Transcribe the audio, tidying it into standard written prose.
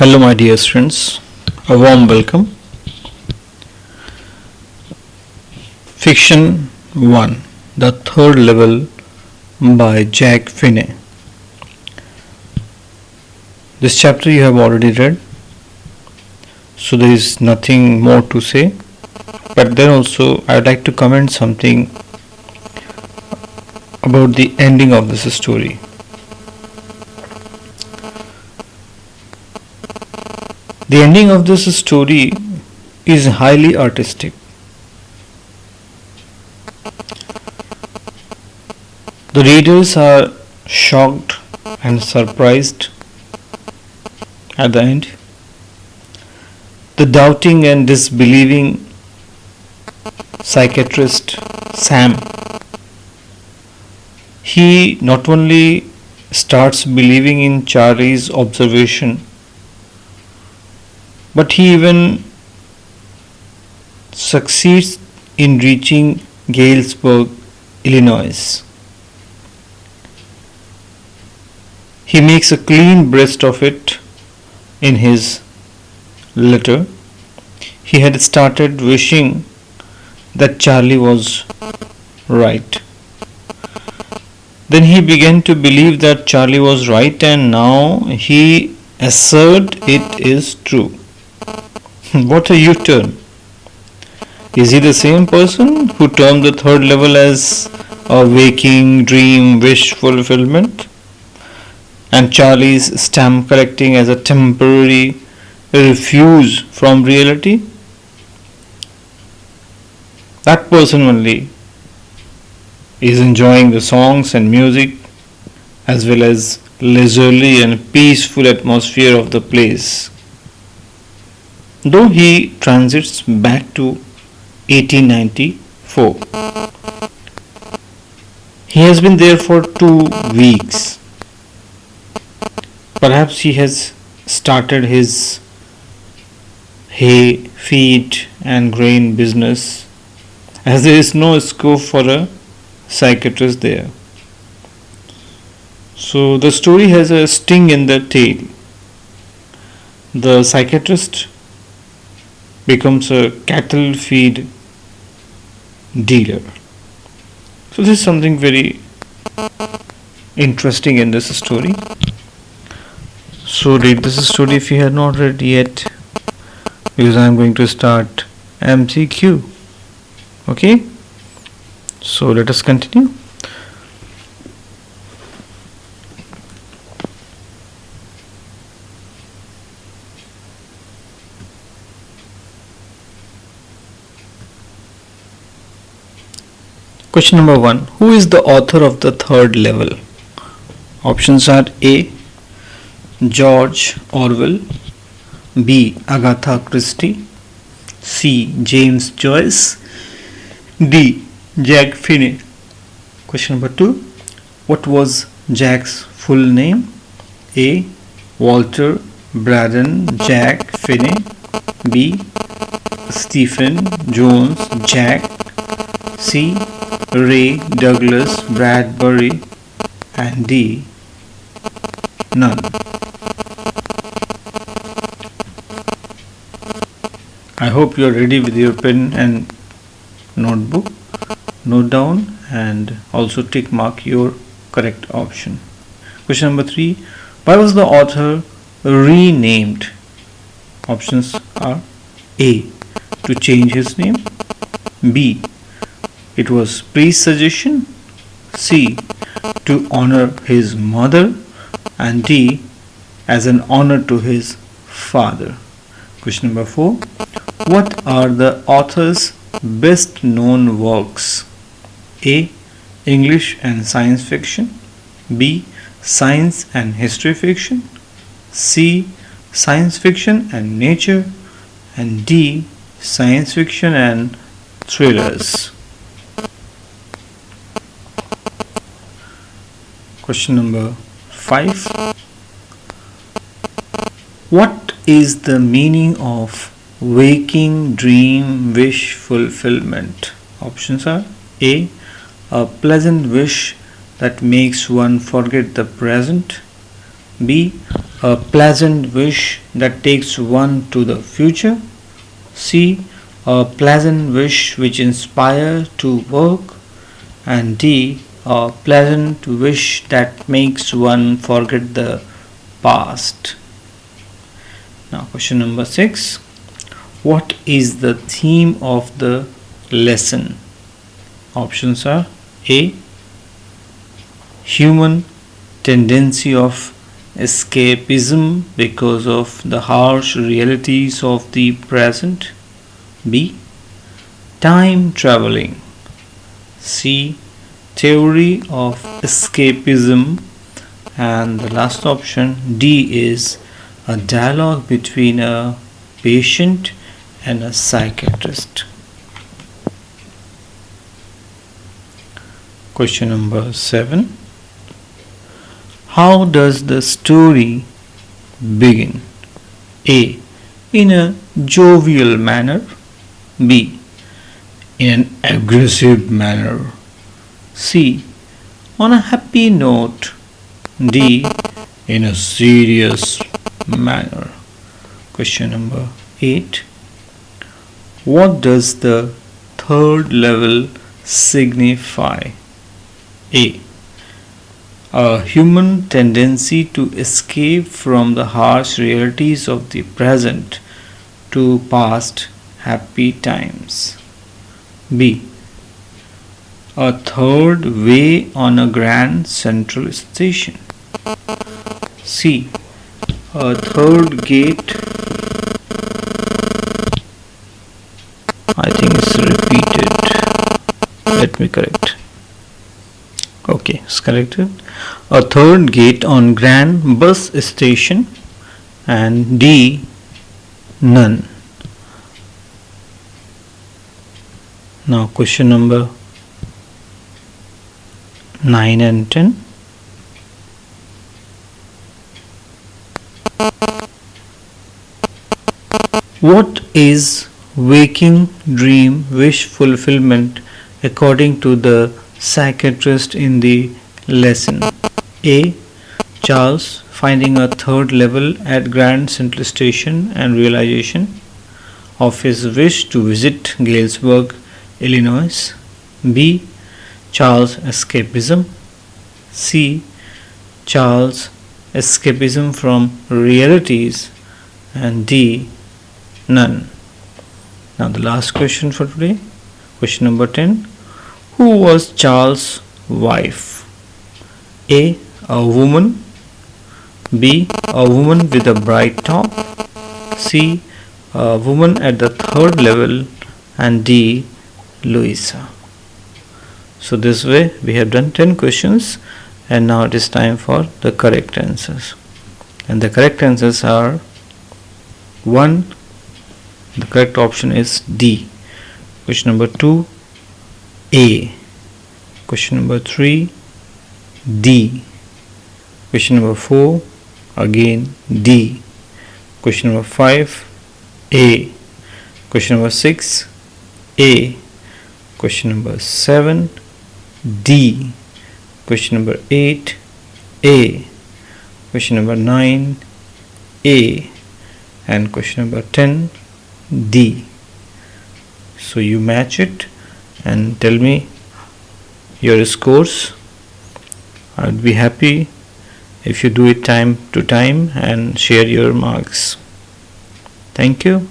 Hello, my dear students. A warm welcome. Fiction 1, The Third Level by Jack Finney. This chapter you have already read, so there is nothing more to say. But then also, I would like to comment something about the ending of this story. The ending of this story is highly artistic. The readers are shocked and surprised at the end. The doubting and disbelieving psychiatrist Sam, he not only starts believing in Charlie's observation, but he even succeeds in reaching Galesburg, Illinois. He makes a clean breast of it in his letter. He had started wishing that Charlie was right. Then he began to believe that Charlie was right, and now he asserts it is true. What a U-turn. Is he the same person who termed the third level as a waking dream wish fulfillment, and Charlie's stamp collecting as a temporary refuge from reality? That person only is enjoying the songs and music as well as leisurely and peaceful atmosphere of the place. Though he transits back to 1894, he has been there for 2 weeks. Perhaps he has started his hay, feed and grain business, as there is no scope for a psychiatrist there. So the story has a sting in the tail. The psychiatrist becomes a cattle feed dealer. So this is something very interesting in this story. So read this story if you have not read yet, because I am going to start MCQ. Okay, so let us continue. Question number 1. Who is the author of the third level? Options are A. George Orwell, B. Agatha Christie, C. James Joyce, D. Jack Finney. Question number 2. What was Jack's full name? A. Walter Braden Jack Finney, B. Stephen Jones Jack, C. Ray Douglas Bradbury, and D. None. I hope you are ready with your pen and notebook. Note down and also tick mark your correct option. Question number 3. Why was the author renamed? Options are A. To change his name, B. It was pre-suggestion, C. To honor his mother, and D. As an honor to his father. Question number 4. What are the author's best known works? A. English and science fiction, B. Science and history fiction, C. Science fiction and nature, and D. Science fiction and thrillers. Question number 5. What is the meaning of waking dream wish fulfillment? Options are A. A pleasant wish that makes one forget the present, B. A pleasant wish that takes one to the future. C. A pleasant wish which inspires to work. And D. A pleasant wish that makes one forget the past. Now question number 6. What is the theme of the lesson? Options are A. Human tendency of escapism because of the harsh realities of the present. B. Time traveling. C. Theory of escapism. And the last option D is a dialogue between a patient and a psychiatrist. Question number 7. How does the story begin? A. In a jovial manner. B. In an aggressive manner. C. On a happy note. D. In a serious manner. Question number 8. What does the third level signify? A. A human tendency to escape from the harsh realities of the present to past happy times. B. A third way on a Grand Central Station. C. A third gate. I think it's repeated. Let me correct. Okay, it's corrected. A third gate on Grand Bus Station. And D. None. Now question number 9 and 10. What is waking dream wish fulfillment according to the psychiatrist in the lesson? A. Charles finding a third level at Grand Central Station and realization of his wish to visit Galesburg, Illinois. B. Charles escapism. C. Charles escapism from realities. And D. None. Now the last question for today, question number 10. Who was Charles' wife? A. A woman. B. A woman with a bright top. C. A woman at the third level. And D. Louisa. So this way we have done 10 questions, and now it is time for the correct answers. And the correct answers are 1. The correct option is D. Question number 2, A. Question number 3, D. Question number 4, again D. Question number 5, A. Question number 6, A. Question number 7, D. Question number 8, A. Question number 9, A. And question number 10, D. So you match it and tell me your scores. I would be happy if you do it time to time and share your marks. Thank you.